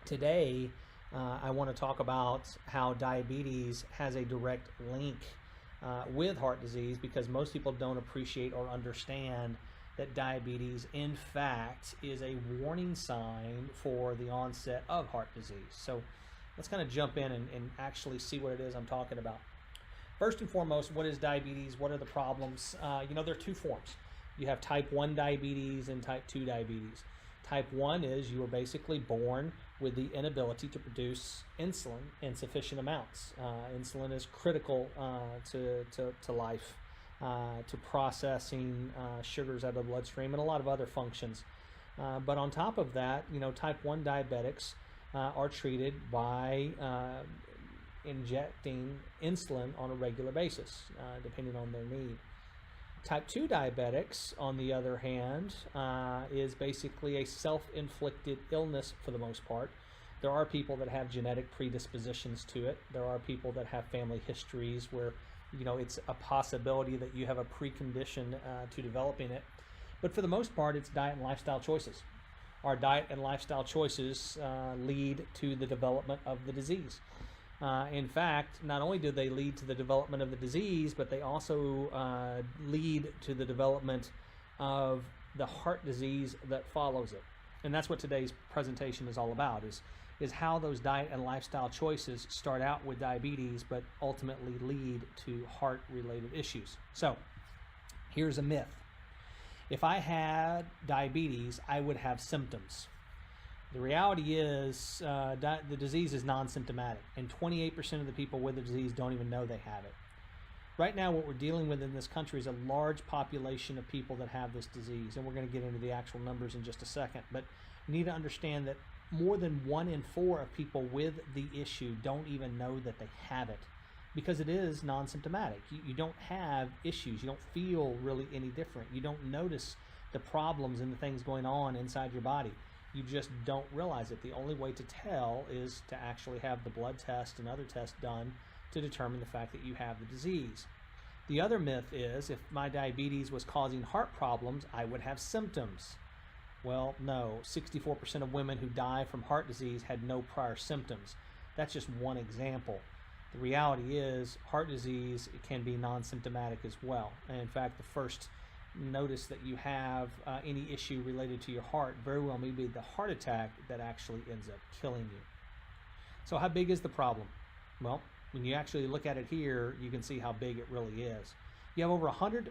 Today, I want to talk about how diabetes has a direct link with heart disease, because most people don't appreciate or understand that diabetes, in fact, is a warning sign for the onset of heart disease. So let's kind of jump in and actually see what it is I'm talking about. First and foremost, what is diabetes? What are the problems? There are two forms. You have type 1 diabetes and type 2 diabetes. Type 1 is you are basically born with the inability to produce insulin in sufficient amounts. Insulin is critical to life, to processing sugars out of the bloodstream and a lot of other functions. But on top of that, type 1 diabetics are treated by injecting insulin on a regular basis, depending on their need. Type 2 diabetics, on the other hand, is basically a self-inflicted illness for the most part. There are people that have genetic predispositions to it. There are people that have family histories where, it's a possibility that you have a precondition to developing it. But for the most part, it's diet and lifestyle choices. Our diet and lifestyle choices lead to the development of the disease. In fact, not only do they lead to the development of the disease, but they also lead to the development of the heart disease that follows it. And that's what today's presentation is all about, is how those diet and lifestyle choices start out with diabetes, but ultimately lead to heart-related issues. So, here's a myth. If I had diabetes, I would have symptoms. The reality is the disease is non-symptomatic, and 28% of the people with the disease don't even know they have it. Right now, what we're dealing with in this country is a large population of people that have this disease, and we're going to get into the actual numbers in just a second. But you need to understand that more than 1 in 4 of people with the issue don't even know that they have it, because it is non-symptomatic. You don't have issues. You don't feel really any different. You don't notice the problems and the things going on inside your body. You just don't realize it. The only way to tell is to actually have the blood test and other tests done to determine the fact that you have the disease. The other myth is, if my diabetes was causing heart problems, I would have symptoms. Well, no. 64% of women who die from heart disease had no prior symptoms. That's just one example. The reality is, heart disease can be non-symptomatic as well. And in fact, the first notice that you have any issue related to your heart very well may be the heart attack that actually ends up killing you. So how big is the problem? Well, when you actually look at it here, you can see how big it really is. You have over 100+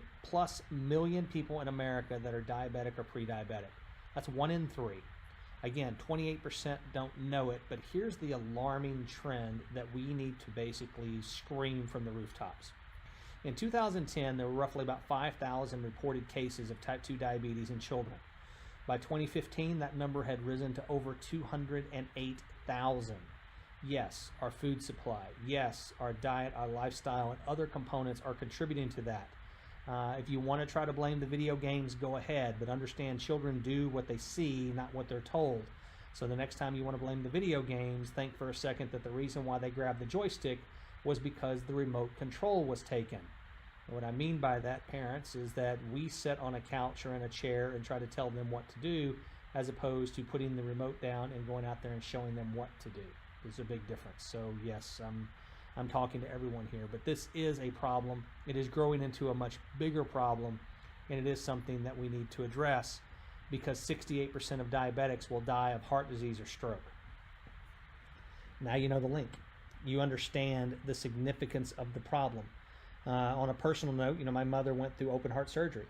million people in America that are diabetic or pre-diabetic. That's 1 in 3. Again, 28% don't know it, but here's the alarming trend that we need to basically scream from the rooftops. In 2010, there were roughly about 5,000 reported cases of type 2 diabetes in children. By 2015, that number had risen to over 208,000. Yes, our food supply, yes, our diet, our lifestyle, and other components are contributing to that. If you want to try to blame the video games, go ahead, but understand children do what they see, not what they're told. So the next time you want to blame the video games, think for a second that the reason why they grabbed the joystick was because the remote control was taken. And what I mean by that, parents, is that we sit on a couch or in a chair and try to tell them what to do, as opposed to putting the remote down and going out there and showing them what to do. There's a big difference. So yes, I'm talking to everyone here, but this is a problem. It is growing into a much bigger problem, and it is something that we need to address, because 68% of diabetics will die of heart disease or stroke. Now you know the link. You understand the significance of the problem. On a personal note, my mother went through open heart surgery.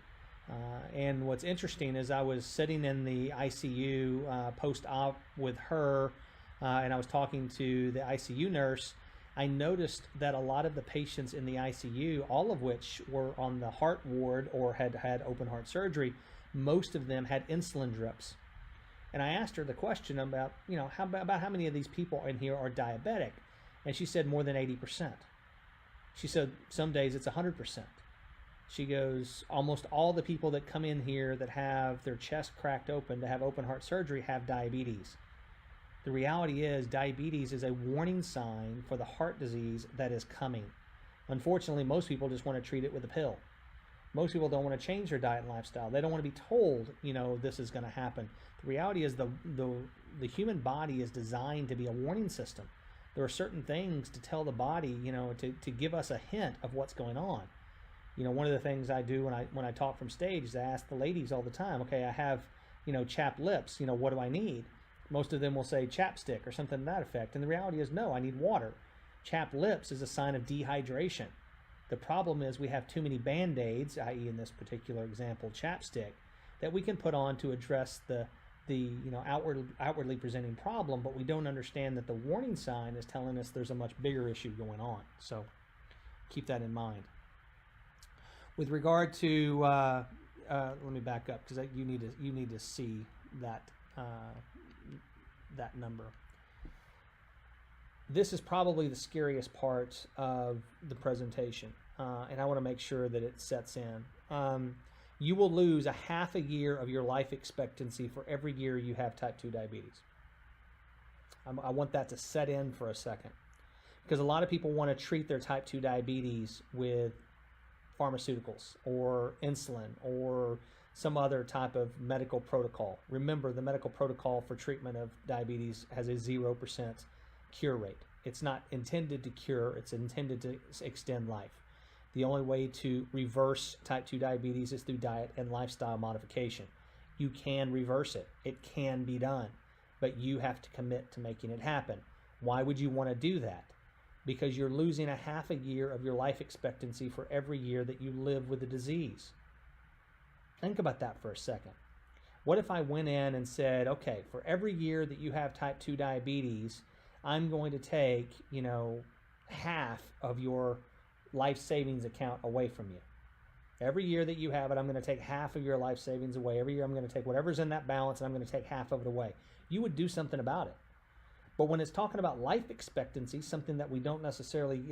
And what's interesting is I was sitting in the ICU post-op with her, and I was talking to the ICU nurse. I noticed that a lot of the patients in the ICU, all of which were on the heart ward or had had open heart surgery, most of them had insulin drips. And I asked her the question about, how many of these people in here are diabetic? And she said more than 80%. She said some days it's 100%. She goes, almost all the people that come in here that have their chest cracked open to have open heart surgery have diabetes. The reality is, diabetes is a warning sign for the heart disease that is coming. Unfortunately, most people just want to treat it with a pill. Most people don't want to change their diet and lifestyle. They don't want to be told, this is going to happen. The reality is the human body is designed to be a warning system. There are certain things to tell the body, to give us a hint of what's going on. One of the things I do when I talk from stage is I ask the ladies all the time, okay, I have, chapped lips, what do I need? Most of them will say chapstick or something to that effect. And the reality is, no, I need water. Chapped lips is a sign of dehydration. The problem is we have too many Band-Aids, i.e. in this particular example, chapstick, that we can put on to address the outwardly presenting problem, but we don't understand that the warning sign is telling us there's a much bigger issue going on. So keep that in mind. With regard to, let me back up because you need to see that that number. This is probably the scariest part of the presentation, and I want to make sure that it sets in. You will lose a half a year of your life expectancy for every year you have type 2 diabetes. I want that to set in for a second, because a lot of people want to treat their type 2 diabetes with pharmaceuticals or insulin or some other type of medical protocol. Remember, the medical protocol for treatment of diabetes has a 0% cure rate. It's not intended to cure, it's intended to extend life. The only way to reverse type 2 diabetes is through diet and lifestyle modification. You can reverse it. It can be done, but you have to commit to making it happen. Why would you want to do that? Because you're losing a half a year of your life expectancy for every year that you live with the disease. Think about that for a second. What if I went in and said, okay, for every year that you have type 2 diabetes, I'm going to take, half of your life savings account away from you. Every year that you have it, I'm going to take half of your life savings away. Every year I'm going to take whatever's in that balance and I'm going to take half of it away. You would do something about it. But when it's talking about life expectancy, something that we don't necessarily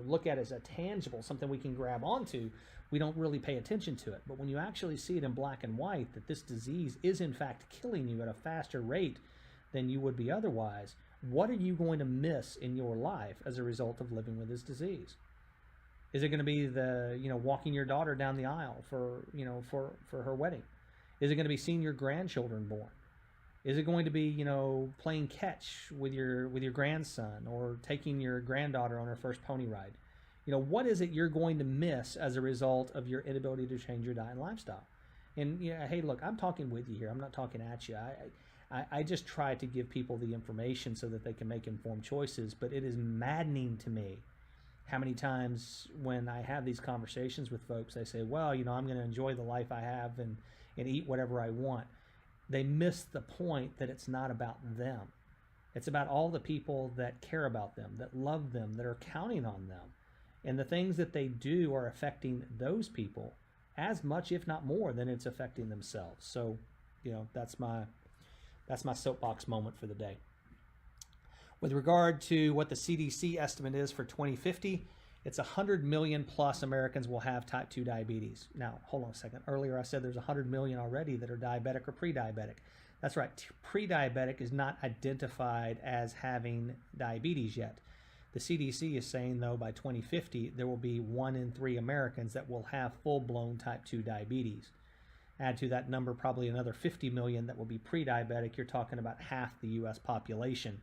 look at as a tangible, something we can grab onto, we don't really pay attention to it. But when you actually see it in black and white, that this disease is in fact killing you at a faster rate than you would be otherwise, what are you going to miss in your life as a result of living with this disease? Is it going to be walking your daughter down the aisle for her wedding? Is it going to be seeing your grandchildren born? Is it going to be, playing catch with your grandson or taking your granddaughter on her first pony ride? What is it you're going to miss as a result of your inability to change your diet and lifestyle? And hey, look, I'm talking with you here. I'm not talking at you. I just try to give people the information so that they can make informed choices. But it is maddening to me how many times when I have these conversations with folks, they say, well, I'm going to enjoy the life I have and eat whatever I want. They miss the point that it's not about them. It's about all the people that care about them, that love them, that are counting on them. And the things that they do are affecting those people as much, if not more, than it's affecting themselves. So, that's my soapbox moment for the day. With regard to what the CDC estimate is for 2050, it's 100 million plus Americans will have type 2 diabetes. Now, hold on a second. Earlier I said there's 100 million already that are diabetic or pre-diabetic. That's right. Pre-diabetic is not identified as having diabetes yet. The CDC is saying, though, by 2050, there will be 1 in 3 Americans that will have full-blown type 2 diabetes. Add to that number probably another 50 million that will be pre-diabetic. You're talking about half the U.S. population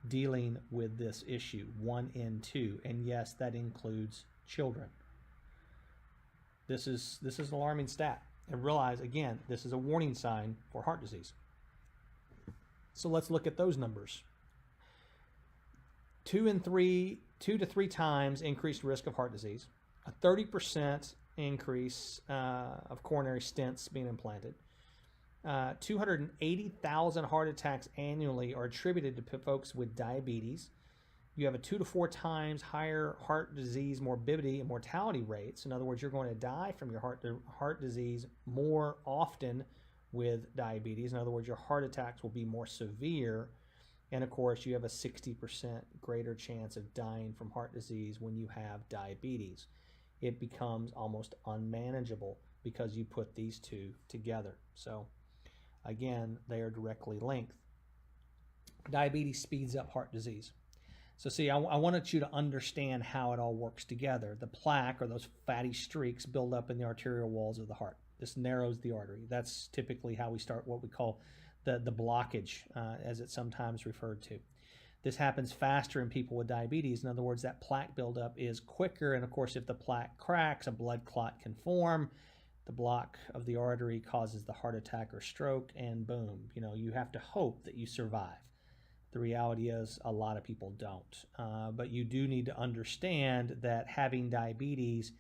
dealing with this issue, 1 in 2. And yes, that includes children. This is an alarming stat. And realize, again, this is a warning sign for heart disease. So let's look at those numbers. 2 to 3 times increased risk of heart disease, a 30% increase of coronary stents being implanted. 280,000 heart attacks annually are attributed to folks with diabetes. You have a 2 to 4 times higher heart disease morbidity and mortality rates. In other words, you're going to die from your heart disease more often with diabetes. In other words, your heart attacks will be more severe. And of course, you have a 60% greater chance of dying from heart disease when you have diabetes. It becomes almost unmanageable because you put these two together. So again, they are directly linked. Diabetes speeds up heart disease. So see, I wanted you to understand how it all works together. The plaque, or those fatty streaks, build up in the arterial walls of the heart. This narrows the artery. That's typically how we start what we call the blockage, as it's sometimes referred to. This happens faster in people with diabetes. In other words, that plaque buildup is quicker. And of course, if the plaque cracks, a blood clot can form. The block of the artery causes the heart attack or stroke, and boom, you have to hope that you survive. The reality is a lot of people don't. But you do need to understand that having diabetes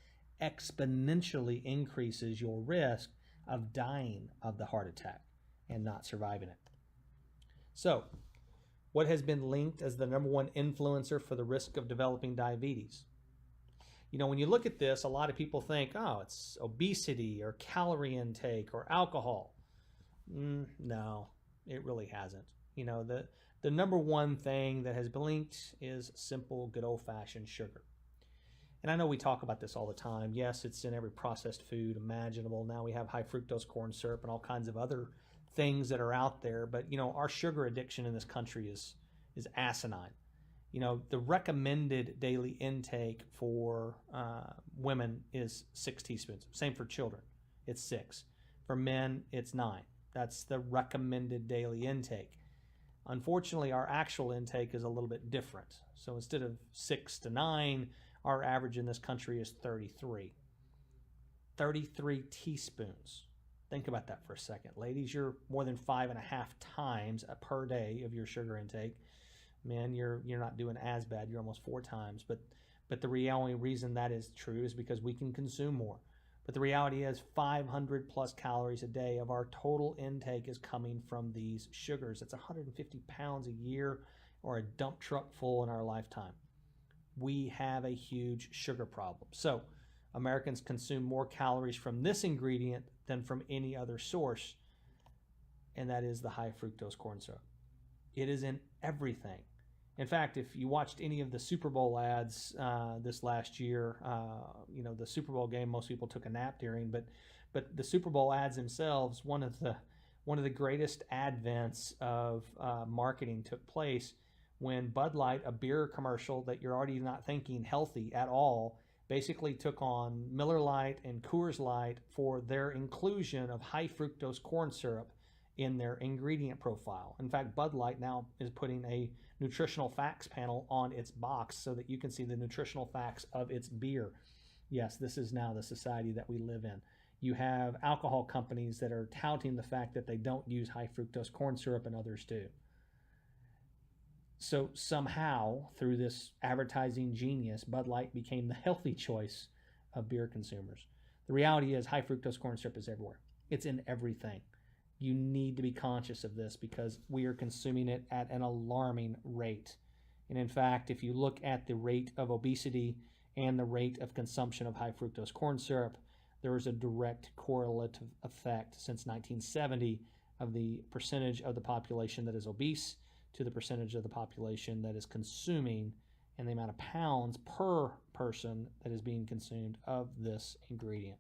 exponentially increases your risk of dying of the heart attack and not surviving it. So, what has been linked as the number one influencer for the risk of developing diabetes? When you look at this, a lot of people think, oh, it's obesity or calorie intake or alcohol. No, it really hasn't. The number one thing that has been linked is simple, good old-fashioned sugar. And I know we talk about this all the time. Yes, it's in every processed food imaginable. Now we have high fructose corn syrup and all kinds of other things that are out there. But, our sugar addiction in this country is asinine. The recommended daily intake for women is 6 teaspoons. Same for children. It's 6. For men, it's 9. That's the recommended daily intake. Unfortunately, our actual intake is a little bit different. So instead of 6 to 9, our average in this country is 33. 33 teaspoons. Think about that for a second. Ladies, you're more than 5.5 times per day of your sugar intake. Men, you're not doing as bad. You're almost 4 times. But the only reason that is true is because we can consume more. But the reality is 500 plus calories a day of our total intake is coming from these sugars. That's 150 pounds a year, or a dump truck full in our lifetime. We have a huge sugar problem. So Americans consume more calories from this ingredient than from any other source, and that is the high fructose corn syrup. It is in everything. In fact, if you watched any of the Super Bowl ads this last year, the Super Bowl game, most people took a nap during, but the Super Bowl ads themselves, one of the greatest advents of marketing took place when Bud Light, a beer commercial that you're already not thinking healthy at all, basically took on Miller Lite and Coors Light for their inclusion of high fructose corn syrup in their ingredient profile. In fact, Bud Light now is putting a nutritional facts panel on its box so that you can see the nutritional facts of its beer. Yes, this is now the society that we live in. You have alcohol companies that are touting the fact that they don't use high fructose corn syrup and others do. So somehow, through this advertising genius, Bud Light became the healthy choice of beer consumers. The reality is high fructose corn syrup is everywhere. It's in everything. You need to be conscious of this because we are consuming it at an alarming rate. And in fact, if you look at the rate of obesity and the rate of consumption of high fructose corn syrup, there is a direct correlative effect since 1970 of the percentage of the population that is obese to the percentage of the population that is consuming and the amount of pounds per person that is being consumed of this ingredient.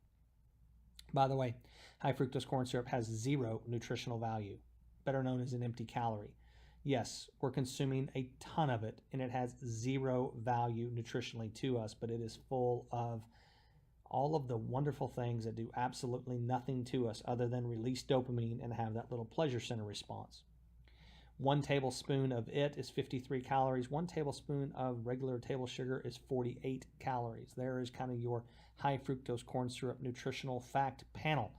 By the way, high fructose corn syrup has 0 nutritional value, better known as an empty calorie. Yes, we're consuming a ton of it, and it has 0 value nutritionally to us, but it is full of all of the wonderful things that do absolutely nothing to us other than release dopamine and have that little pleasure center response. 1 tablespoon of it is 53 calories. 1 tablespoon of regular table sugar is 48 calories. There is kind of your high fructose corn syrup nutritional fact panel.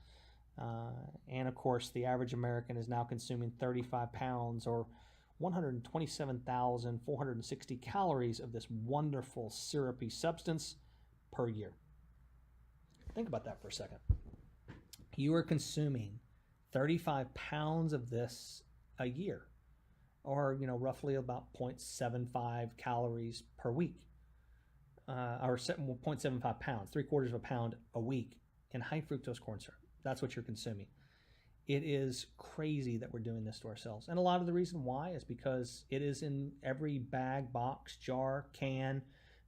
And of course, the average American is now consuming 35 pounds or 127,460 calories of this wonderful syrupy substance per year. Think about that for a second. You are consuming 35 pounds of this a year, or roughly about 0.75 calories per week, or 0.75 pounds, 3/4 of a pound a week in high fructose corn syrup. That's what you're consuming. It is crazy that we're doing this to ourselves. And a lot of the reason why is because it is in every bag, box, jar, can,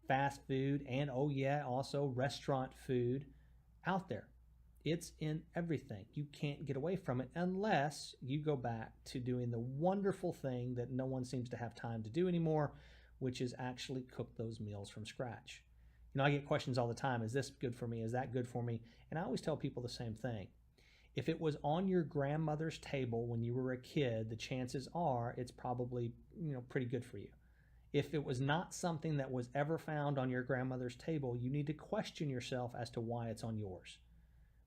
fast food, and also restaurant food out there. It's in everything. You can't get away from it unless you go back to doing the wonderful thing that no one seems to have time to do anymore, which is actually cook those meals from scratch. You know, I get questions all the time. Is this good for me? Is that good for me? And I always tell people the same thing. If it was on your grandmother's table when you were a kid, the chances are it's probably, pretty good for you. If it was not something that was ever found on your grandmother's table, you need to question yourself as to why it's on yours.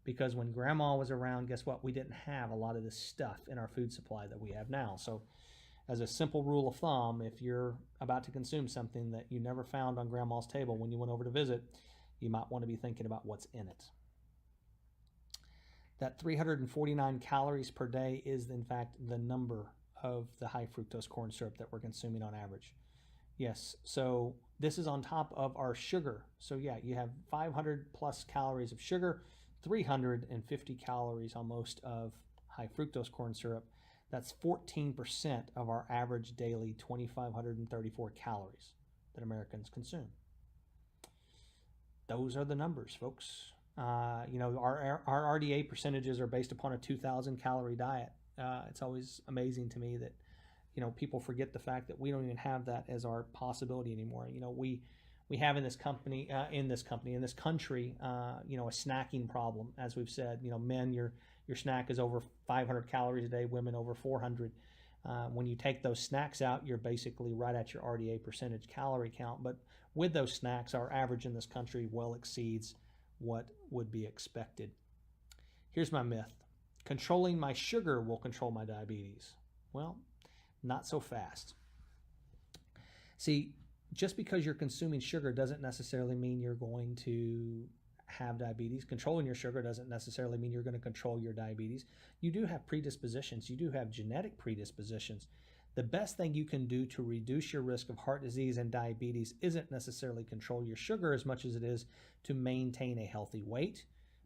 Because when grandma was around, guess what? We didn't have a lot of this stuff in our food supply that we have now. So as a simple rule of thumb, if you're about to consume something that you never found on grandma's table when you went over to visit, you might want to be thinking about what's in it. That 349 calories per day is, in fact, the number of the high fructose corn syrup that we're consuming on average. Yes, so this is on top of our sugar. So yeah, you have 500 plus calories of sugar, 350 calories almost of high fructose corn syrup. That's 14% of our average daily 2,534 calories that Americans consume. Those are the numbers, folks. Our RDA percentages are based upon a 2,000 calorie diet. It's always amazing to me that, people forget the fact that we don't even have that as our possibility anymore. We have in this country, a snacking problem, as we've said. Men, your snack is over 500 calories a day, women over 400. When you take those snacks out, you're basically right at your RDA percentage calorie count. But with those snacks, our average in this country well exceeds what would be expected. Here's my myth. Controlling my sugar will control my diabetes. Well, not so fast. See, just because you're consuming sugar doesn't necessarily mean you're going to have diabetes. Controlling your sugar doesn't necessarily mean you're going to control your diabetes. You do have predispositions. You do have genetic predispositions. The best thing you can do to reduce your risk of heart disease and diabetes isn't necessarily control your sugar as much as it is to maintain a healthy weight,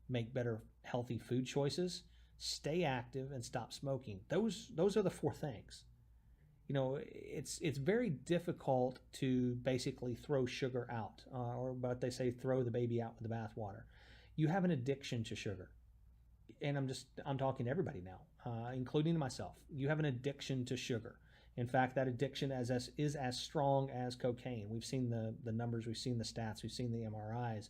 make better healthy food choices, stay active, and stop smoking. Those are the four things. It's very difficult to basically throw sugar out, or what they say, throw the baby out with the bathwater. You have an addiction to sugar. And I'm talking to everybody now, including myself. You have an addiction to sugar. In fact, that addiction is as strong as cocaine. We've seen the numbers, we've seen the stats, we've seen the MRIs.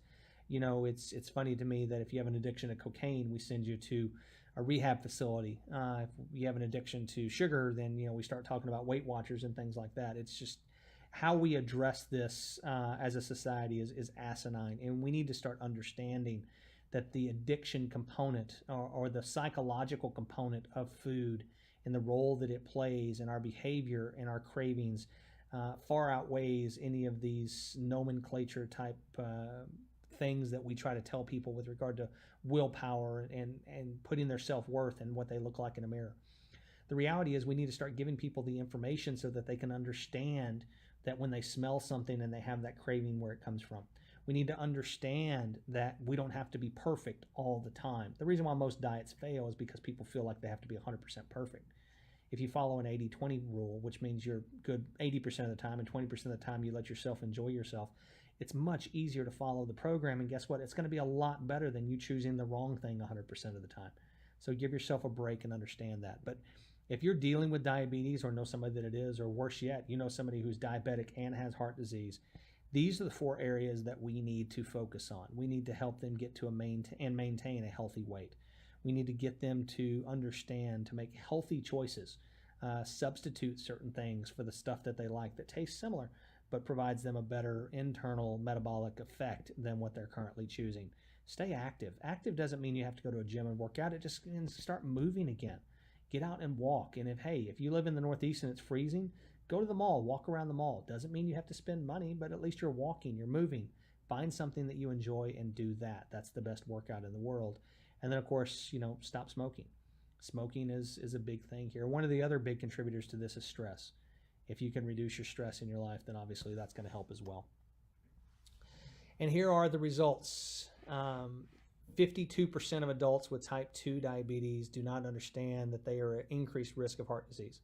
It's funny to me that if you have an addiction to cocaine, we send you to a rehab facility. If you have an addiction to sugar, then we start talking about Weight Watchers and things like that. It's just how we address this as a society is asinine, and we need to start understanding that the addiction component or the psychological component of food and the role that it plays in our behavior and our cravings far outweighs any of these nomenclature type things that we try to tell people with regard to willpower and putting their self-worth and what they look like in a mirror. The reality is we need to start giving people the information so that they can understand that when they smell something and they have that craving, where it comes from. We need to understand that we don't have to be perfect all the time. The reason why most diets fail is because people feel like they have to be 100% perfect. If you follow an 80-20 rule, which means you're good 80% of the time and 20% of the time you let yourself enjoy yourself, it's much easier to follow the program. And guess what? It's going to be a lot better than you choosing the wrong thing 100% of the time. So give yourself a break and understand that. But if you're dealing with diabetes or know somebody that it is, or worse yet, somebody who's diabetic and has heart disease, these are the four areas that we need to focus on. We need to help them get to maintain a healthy weight. We need to get them to understand, to make healthy choices, substitute certain things for the stuff that they like that tastes similar, but provides them a better internal metabolic effect than what they're currently choosing. Stay active. Active doesn't mean you have to go to a gym and work out. It just means start moving again. Get out and walk. And if you live in the Northeast and it's freezing, go to the mall, walk around the mall. Doesn't mean you have to spend money, but at least you're walking, you're moving. Find something that you enjoy and do that. That's the best workout in the world. And then, of course, stop smoking. Smoking is a big thing here. One of the other big contributors to this is stress. If you can reduce your stress in your life, then obviously that's going to help as well. And here are the results. 52% of adults with type 2 diabetes do not understand that they are at increased risk of heart disease.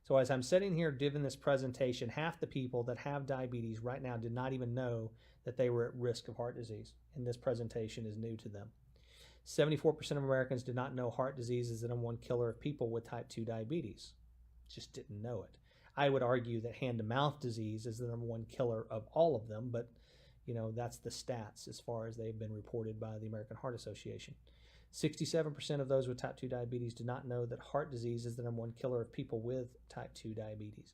So as I'm sitting here giving this presentation, half the people that have diabetes right now did not even know that they were at risk of heart disease, and this presentation is new to them. 74% of Americans did not know heart disease is the #1 killer of people with type 2 diabetes. Just didn't know it. I would argue that hand-to-mouth disease is the number one killer of all of them, but that's the stats as far as they've been reported by the American Heart Association. 67% of those with type 2 diabetes do not know that heart disease is the number one killer of people with type 2 diabetes.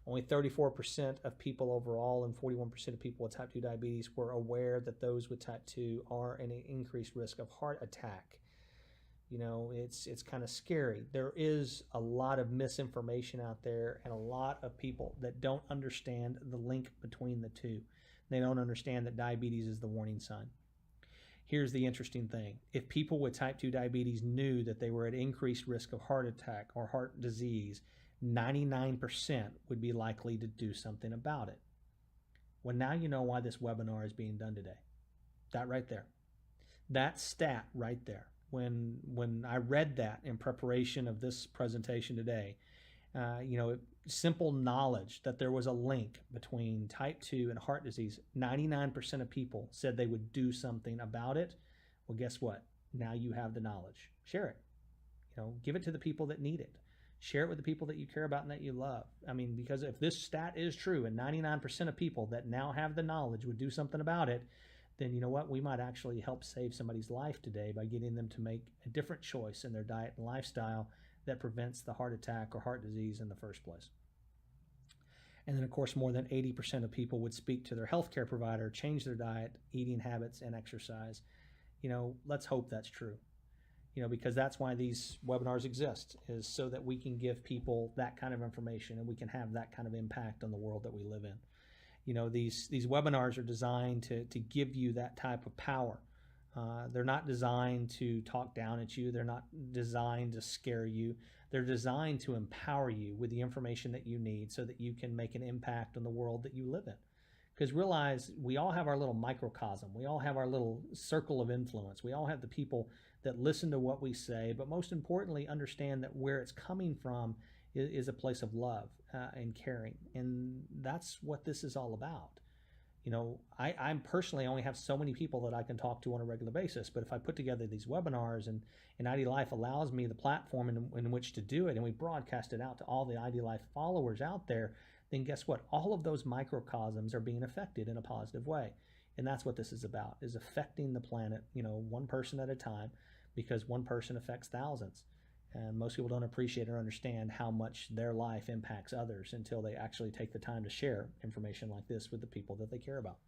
Only 34% of people overall and 41% of people with type 2 diabetes were aware that those with type 2 are at an increased risk of heart attack. It's kind of scary. There is a lot of misinformation out there and a lot of people that don't understand the link between the two. They don't understand that diabetes is the warning sign. Here's the interesting thing. If people with type 2 diabetes knew that they were at increased risk of heart attack or heart disease, 99% would be likely to do something about it. Well, now you know why this webinar is being done today. That right there. That stat right there. When I read that in preparation of this presentation today, simple knowledge that there was a link between type 2 and heart disease, 99% of people said they would do something about it. Well, guess what? Now you have the knowledge. Share it. Give it to the people that need it. Share it with the people that you care about and that you love. Because if this stat is true and 99% of people that now have the knowledge would do something about it, then you know what? We might actually help save somebody's life today by getting them to make a different choice in their diet and lifestyle that prevents the heart attack or heart disease in the first place. And then, of course, more than 80% of people would speak to their healthcare provider, change their diet, eating habits, and exercise. Let's hope that's true. Because that's why these webinars exist, is so that we can give people that kind of information and we can have that kind of impact on the world that we live in. These webinars are designed to give you that type of power. They're not designed to talk down at you. They're not designed to scare you. They're designed to empower you with the information that you need so that you can make an impact on the world that you live in. Because realize we all have our little microcosm. We all have our little circle of influence. We all have the people that listen to what we say, but most importantly, understand that where it's coming from is a place of love and caring. And that's what this is all about. I personally only have so many people that I can talk to on a regular basis, but if I put together these webinars and ID Life allows me the platform in which to do it, and we broadcast it out to all the ID Life followers out there, then guess what? All of those microcosms are being affected in a positive way. And that's what this is about, is affecting the planet, one person at a time, because one person affects thousands. And most people don't appreciate or understand how much their life impacts others until they actually take the time to share information like this with the people that they care about.